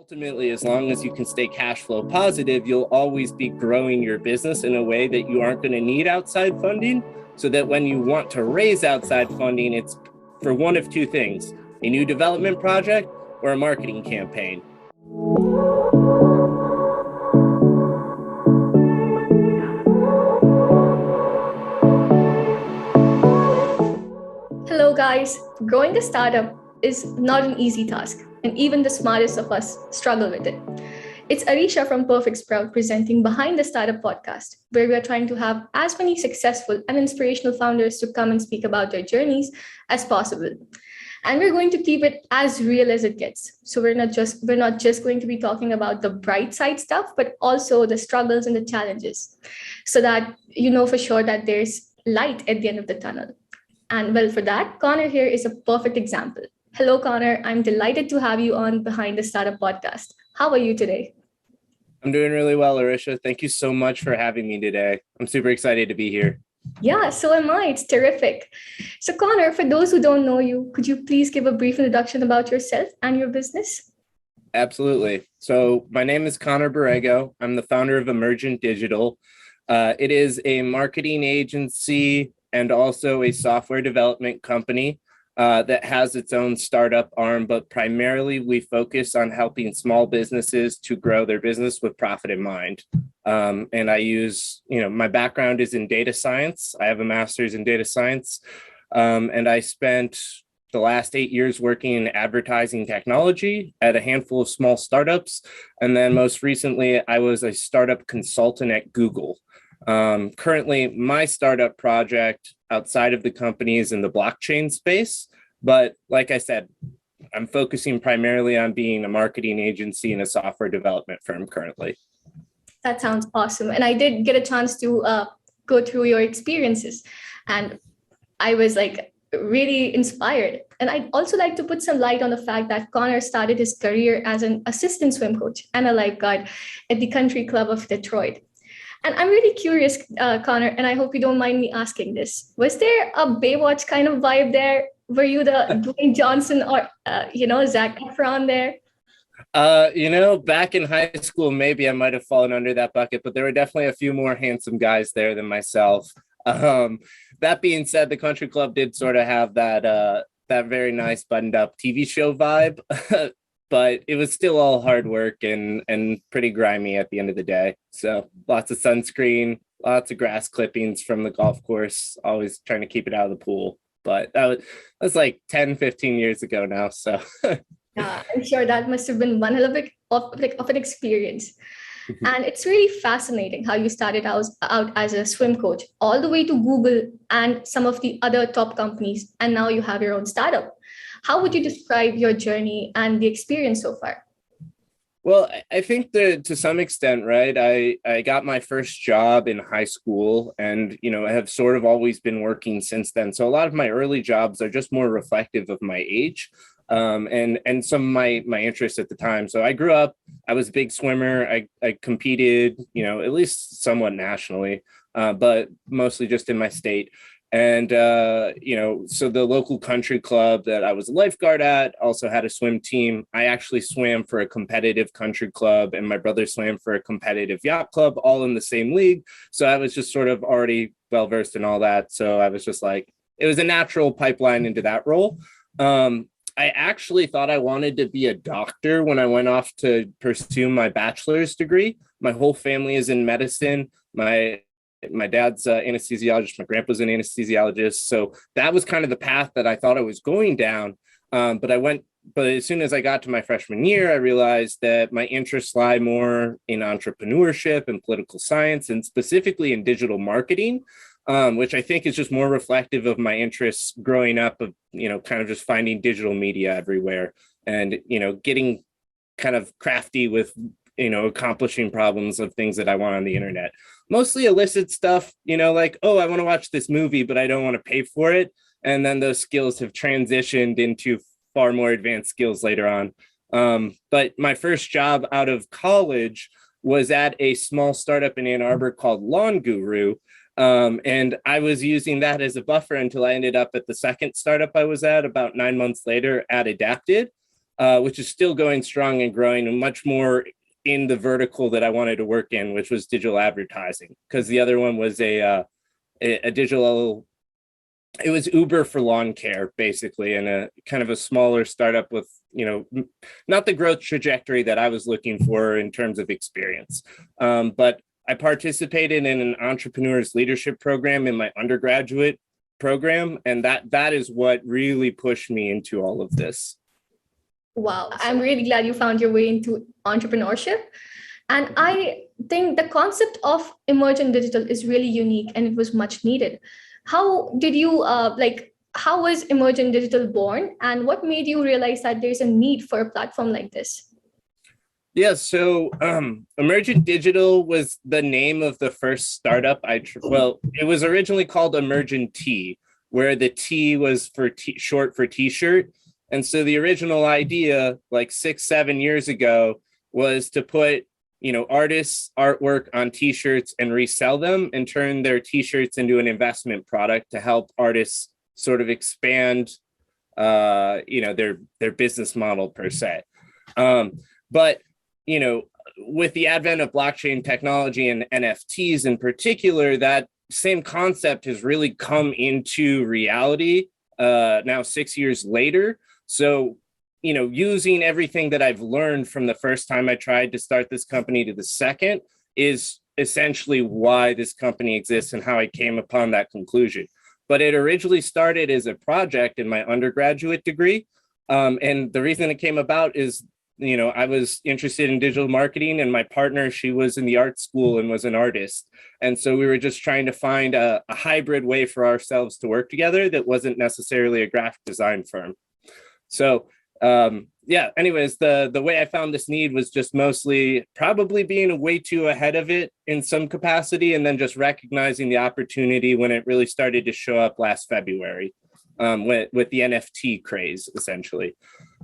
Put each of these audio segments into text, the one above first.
Ultimately, as long as you can stay cash flow positive, you'll always be growing your business in a way that you aren't going to need outside funding. So that when you want to raise outside funding, it's for one of two things: a new development project or a marketing campaign. Hello, guys. Growing a startup is not an easy task, and even the smartest of us struggle with it. It's Arisha from Perfect Sprout presenting Behind the Startup podcast, where we are trying to have as many successful and inspirational founders to come and speak about their journeys as possible. And we're going to keep it as real as it gets. So we're not just going to be talking about the bright side stuff, but also the struggles and the challenges, so that you know for sure that there's light at the end of the tunnel. And well, for that, Connor here is a perfect example. Hello, Connor. I'm delighted to have you on Behind the Startup podcast. How are you today? I'm doing really well, Arisha. Thank you so much for having me today. I'm super excited to be here. Yeah, so am I. It's terrific. So, Connor, for those who don't know you, could you please give a brief introduction about yourself and your business? Absolutely. So my name is Connor Borrego. I'm the founder of Emergent Digital. It is a marketing agency and also a software development company that has its own startup arm, but primarily we focus on helping small businesses to grow their business with profit in mind. And I use, my background is in data science. I have a master's in data science, and I spent the last 8 years working in advertising technology at a handful of small startups. And then most recently, I was a startup consultant at Google. Currently, my startup project outside of the company is in the blockchain space. But like I said, I'm focusing primarily on being a marketing agency and a software development firm currently. That sounds awesome. And I did get a chance to go through your experiences. And I was really inspired. And I'd also like to put some light on the fact that Connor started his career as an assistant swim coach and a lifeguard at the Country Club of Detroit. And I'm really curious, Connor, and I hope you don't mind me asking this. Was there a Baywatch kind of vibe there? Were you the Dwayne Johnson or, Zac Efron there? Back in high school, maybe I might have fallen under that bucket, but there were definitely a few more handsome guys there than myself. That being said, the Country Club did sort of have that very nice buttoned up TV show vibe. But it was still all hard work and pretty grimy at the end of the day. So lots of sunscreen, lots of grass clippings from the golf course, always trying to keep it out of the pool. But that was like 10, 15 years ago now. So yeah, I'm sure that must have been one hell of an experience. And it's really fascinating how you started out as a swim coach all the way to Google and some of the other top companies. And now you have your own startup. How would you describe your journey and the experience so far? Well, I think that to some extent, right, I got my first job in high school and, have sort of always been working since then. So a lot of my early jobs are just more reflective of my age and some of my interests at the time. So I grew up, I was a big swimmer. I competed, at least somewhat nationally, but mostly just in my state. And, so the local country club that I was a lifeguard at also had a swim team. I actually swam for a competitive country club and my brother swam for a competitive yacht club, all in the same league. So I was just sort of already well-versed in all that. So I was just like, it was a natural pipeline into that role. I actually thought I wanted to be a doctor when I went off to pursue my bachelor's degree. My whole family is in medicine. My dad's an anesthesiologist. My grandpa's an anesthesiologist. So that was kind of the path that I thought I was going down. But as soon as I got to my freshman year, I realized that my interests lie more in entrepreneurship and political science, and specifically in digital marketing, which I think is just more reflective of my interests growing up of, kind of just finding digital media everywhere and, getting kind of crafty with accomplishing problems of things that I want on the internet. Mostly illicit stuff, like, oh, I want to watch this movie, but I don't want to pay for it. And then those skills have transitioned into far more advanced skills later on. But my first job out of college was at a small startup in Ann Arbor called Lawn Guru. And I was using that as a buffer until I ended up at the second startup I was at about 9 months later at Adapted. which is still going strong and growing, and much more in the vertical that I wanted to work in, which was digital advertising, because the other one was a digital, it was Uber for lawn care, basically, and a kind of a smaller startup with, not the growth trajectory that I was looking for in terms of experience. But I participated in an entrepreneur's leadership program in my undergraduate program, and that is what really pushed me into all of this. Wow, I'm really glad you found your way into entrepreneurship. And I think the concept of emergent digital is really unique and it was much needed. How did you how was emergent digital born, and what made you realize that there's a need for a platform like this? Yeah, so Emergent Digital was the name of the first startup well, it was originally called Emergent T, where the T was for short for t-shirt. And so the original idea, like 6-7 years ago, was to put, artists' artwork on t-shirts and resell them and turn their t-shirts into an investment product to help artists sort of expand, their business model per se. But with the advent of blockchain technology and NFTs in particular, that same concept has really come into reality now 6 years later. So, using everything that I've learned from the first time I tried to start this company to the second is essentially why this company exists and how I came upon that conclusion. But it originally started as a project in my undergraduate degree. And the reason it came about is, I was interested in digital marketing, and my partner, she was in the art school and was an artist. And so we were just trying to find a hybrid way for ourselves to work together that wasn't necessarily a graphic design firm. So anyways, the way I found this need was just mostly probably being way too ahead of it in some capacity, and then just recognizing the opportunity when it really started to show up last February with the NFT craze, essentially.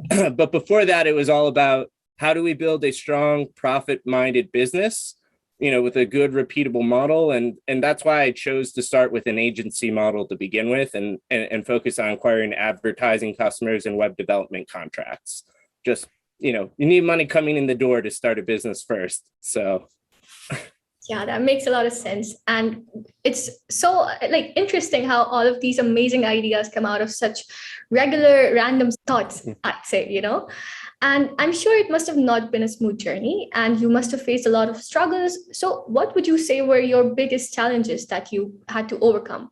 But before that, it was all about how do we build a strong profit-minded business, with a good repeatable model. And that's why I chose to start with an agency model to begin with, and focus on acquiring advertising customers and web development contracts. Just, you need money coming in the door to start a business first. So Yeah, that makes a lot of sense. And it's so interesting how all of these amazing ideas come out of such regular random thoughts, I'd say, And I'm sure it must have not been a smooth journey, and you must have faced a lot of struggles. So what would you say were your biggest challenges that you had to overcome?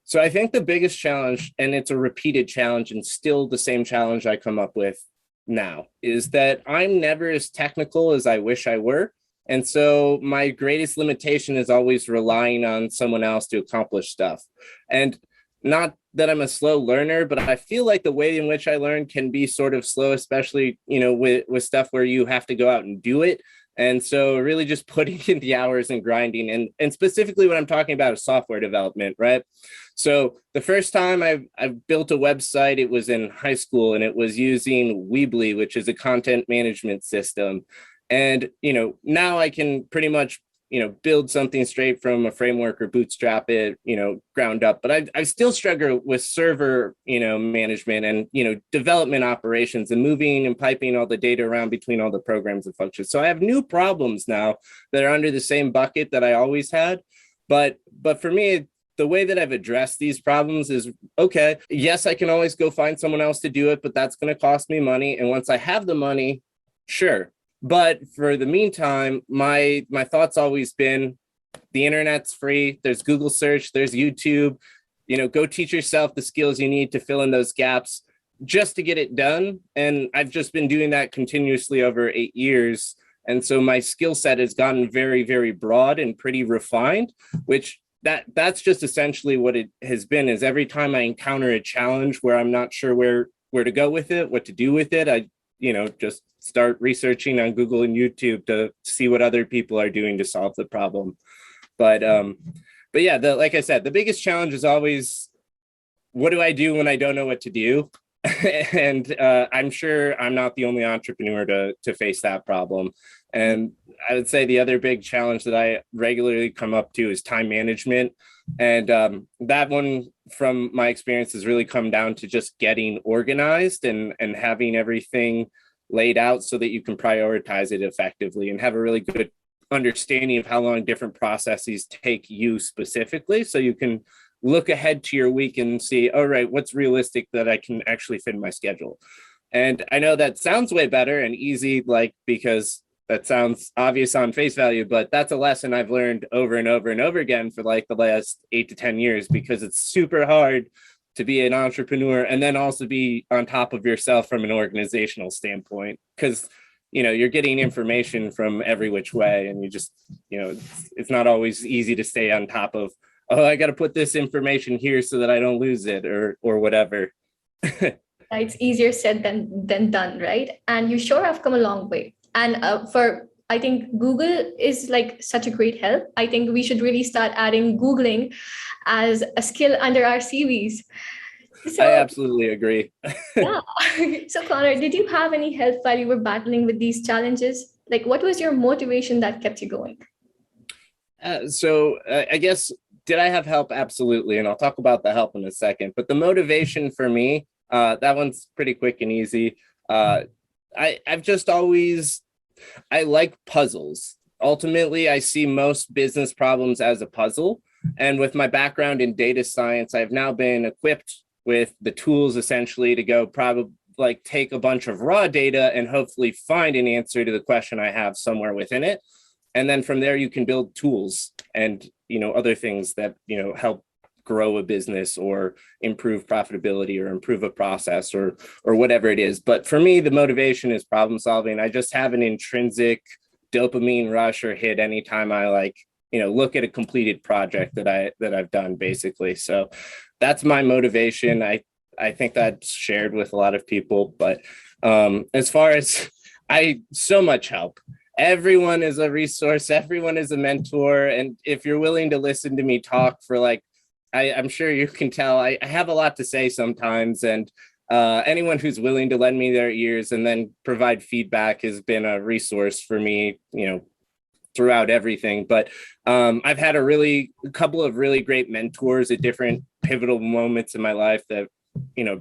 So I think the biggest challenge, and it's a repeated challenge and still the same challenge I come up with now, is that I'm never as technical as I wish I were. And so my greatest limitation is always relying on someone else to accomplish stuff. And not that I'm a slow learner, but I feel like the way in which I learn can be sort of slow, especially, with stuff where you have to go out and do it. And so really just putting in the hours and grinding, and specifically what I'm talking about is software development, right? So the first time I've built a website, it was in high school, and it was using Weebly, which is a content management system. And, now I can pretty much, build something straight from a framework or bootstrap it, ground up. But I still struggle with server, management and, development operations and moving and piping all the data around between all the programs and functions. So I have new problems now that are under the same bucket that I always had. But for me, the way that I've addressed these problems is, okay, yes, I can always go find someone else to do it, but that's going to cost me money. And once I have the money, sure. But for the meantime, my thought's always been the internet's free. There's Google search, there's YouTube, go teach yourself the skills you need to fill in those gaps just to get it done. And I've just been doing that continuously over 8 years. And so my skill set has gotten very, very broad and pretty refined, which that's just essentially what it has been, is every time I encounter a challenge where I'm not sure where to go with it, what to do with it, I just start researching on Google and YouTube to see what other people are doing to solve the problem. But yeah, like I said, the biggest challenge is always, what do I do when I don't know what to do? And I'm sure I'm not the only entrepreneur to face that problem. And I would say the other big challenge that I regularly come up to is time management. And that one, from my experience, has really come down to just getting organized and having everything laid out so that you can prioritize it effectively and have a really good understanding of how long different processes take you specifically. So you can look ahead to your week and see, all right, what's realistic that I can actually fit in my schedule. And I know that sounds way better and easy, like, because that sounds obvious on face value, but that's a lesson I've learned over and over and over again for like the last 8 to 10 years, because it's super hard to be an entrepreneur and then also be on top of yourself from an organizational standpoint, because you're getting information from every which way, and you just it's not always easy to stay on top of, oh, I got to put this information here so that I don't lose it or whatever. It's easier said than done, right? And you sure have come a long way. And I think Google is like such a great help. I think we should really start adding Googling as a skill under our CVs. So, I absolutely agree. yeah. So Connor, did you have any help while you were battling with these challenges? Like, what was your motivation that kept you going? I guess, did I have help? Absolutely. And I'll talk about the help in a second. But the motivation for me, that one's pretty quick and easy. I've just always, I like puzzles. Ultimately, I see most business problems as a puzzle. And with my background in data science, I've now been equipped with the tools essentially to go probably like take a bunch of raw data and hopefully find an answer to the question I have somewhere within it. And then from there, you can build tools and, other things that, help grow a business or improve profitability or improve a process or whatever it is. But for me, the motivation is problem solving. I just have an intrinsic dopamine rush or hit anytime I look at a completed project that I've done, basically. So that's my motivation. I think that's shared with a lot of people. But as far as so much help. Everyone is a resource. Everyone is a mentor. And if you're willing to listen to me talk for I'm sure you can tell, I have a lot to say sometimes. And anyone who's willing to lend me their ears and then provide feedback has been a resource for me, throughout everything. But I've had a couple of really great mentors at different pivotal moments in my life that,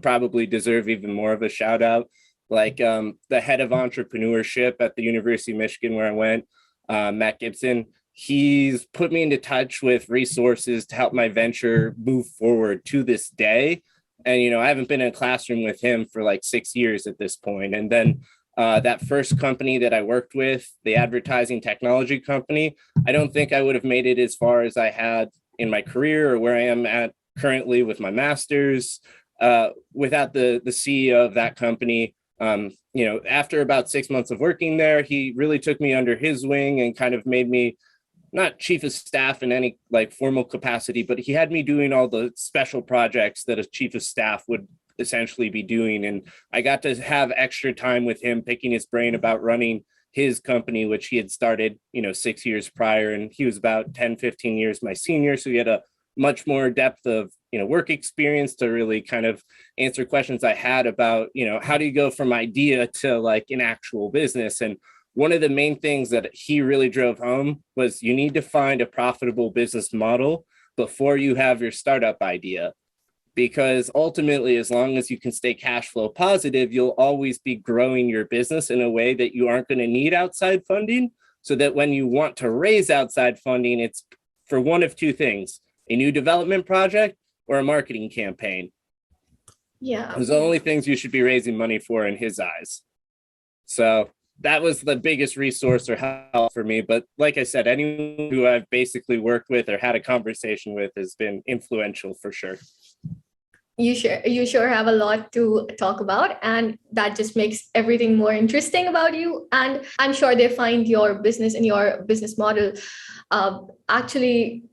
probably deserve even more of a shout out. Like the head of entrepreneurship at the University of Michigan, where I went, Matt Gibson. He's put me into touch with resources to help my venture move forward to this day. And, I haven't been in a classroom with him for like 6 years at this point. And then that first company that I worked with, the advertising technology company, I don't think I would have made it as far as I had in my career or where I am at currently with my master's without the CEO of that company. After about 6 months of working there, he really took me under his wing and kind of made me not chief of staff in any formal capacity, but he had me doing all the special projects that a chief of staff would essentially be doing. And I got to have extra time with him, picking his brain about running his company, which he had started, 6 years prior. And he was about 10, 15 years my senior. So he had a much more depth of, work experience to really kind of answer questions I had about, how do you go from idea to an actual business? And one of the main things that he really drove home was you need to find a profitable business model before you have your startup idea. Because ultimately, as long as you can stay cash flow positive, you'll always be growing your business in a way that you aren't going to need outside funding. So that when you want to raise outside funding, it's for one of two things: a new development project or a marketing campaign. Yeah. Those are the only things you should be raising money for in his eyes. So that was the biggest resource or help for me. But like I said, anyone who I've basically worked with or had a conversation with has been influential for sure. You sure have a lot to talk about, and that just makes everything more interesting about you. And I'm sure they find your business and your business model actually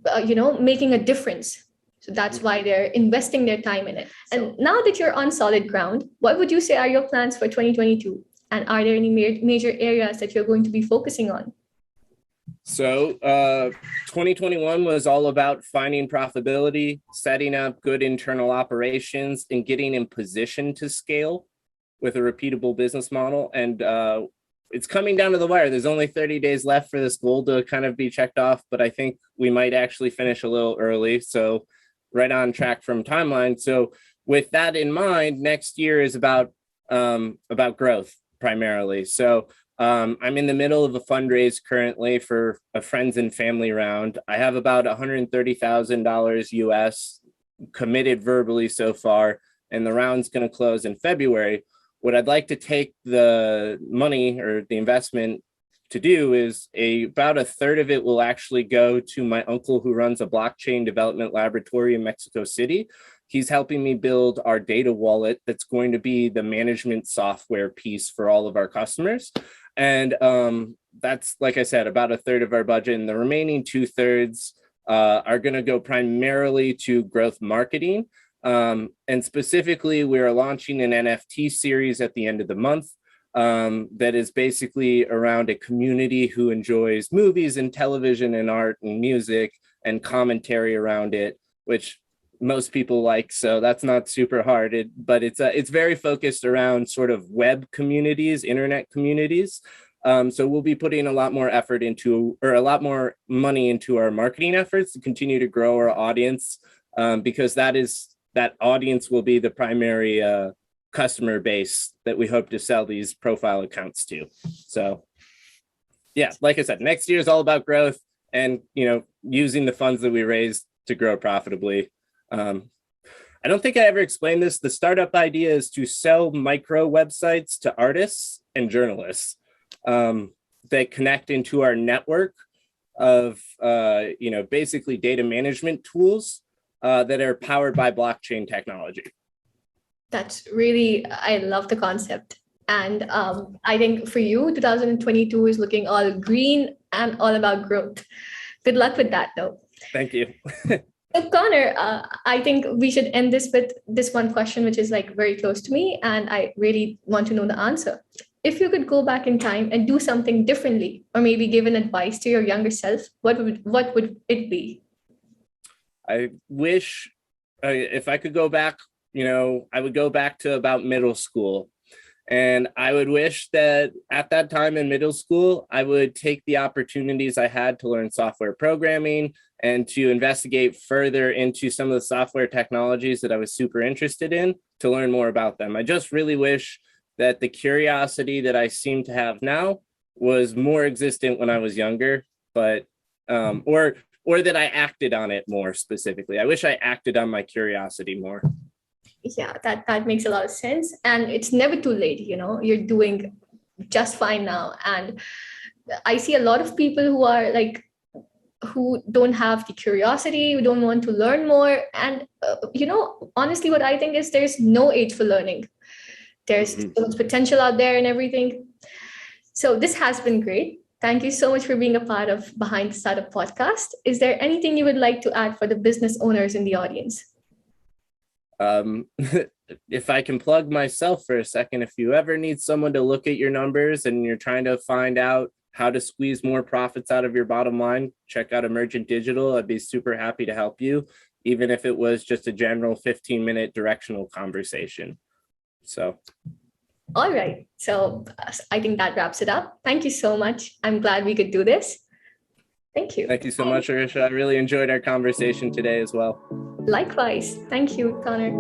making a difference. So that's why they're investing their time in it. And now that you're on solid ground, what would you say are your plans for 2022? And are there any major areas that you're going to be focusing on? So 2021 was all about finding profitability, setting up good internal operations, and getting in position to scale with a repeatable business model. And it's coming down to the wire. There's only 30 days left for this goal to kind of be checked off, but I think we might actually finish a little early. So right on track from timeline. So with that in mind, next year is about growth primarily. So I'm in the middle of a fundraise currently for a friends and family round. I have about $130,000 US committed verbally so far, and the round's going to close in February. What I'd like to take the money or the investment to do is about a third of it will actually go to my uncle who runs a blockchain development laboratory in Mexico City. He's helping me build our data wallet that's going to be the management software piece for all of our customers. And that's, like I said, about a third of our budget. And the remaining 2/3 are going to go primarily to growth marketing. And specifically, we are launching an NFT series at the end of the month that is basically around a community who enjoys movies and television and art and music and commentary around it, which most people like. So that's not super hard, but it's very focused around sort of web communities, internet communities. So we'll be putting a lot more effort into, or a lot more money into our marketing efforts to continue to grow our audience, because that audience will be the primary customer base that we hope to sell these profile accounts to. So yeah, like I said, next year is all about growth and, using the funds that we raised to grow profitably. I don't think I ever explained this. The startup idea is to sell micro websites to artists and journalists that connect into our network of, basically data management tools that are powered by blockchain technology. That's really, I love the concept. And I think for you, 2022 is looking all green and all about growth. Good luck with that, though. Thank you. So Connor, I think we should end this with this one question, which is like very close to me, and I really want to know the answer. If you could go back in time and do something differently, or maybe give an advice to your younger self, what would it be? I wish if I could go back, I would go back to about middle school. And I would wish that at that time in middle school, I would take the opportunities I had to learn software programming and to investigate further into some of the software technologies that I was super interested in to learn more about them. I just really wish that the curiosity that I seem to have now was more existent when I was younger, but or that I acted on it more specifically. I wish I acted on my curiosity more. Yeah, that makes a lot of sense. And it's never too late, you're doing just fine now. And I see a lot of people who are like, who don't have the curiosity, who don't want to learn more. And, honestly, what I think is there's no age for learning. There's so much potential out there and everything. So this has been great. Thank you so much for being a part of Behind the Startup podcast. Is there anything you would like to add for the business owners in the audience? If I can plug myself for a second, if you ever need someone to look at your numbers and you're trying to find out how to squeeze more profits out of your bottom line, check out Emergent Digital. I'd be super happy to help you, even if it was just a general 15-minute directional conversation. So. All right. So I think that wraps it up. Thank you so much. I'm glad we could do this. Thank you. Thank you so much, Arisha. I really enjoyed our conversation today as well. Likewise. Thank you, Connor.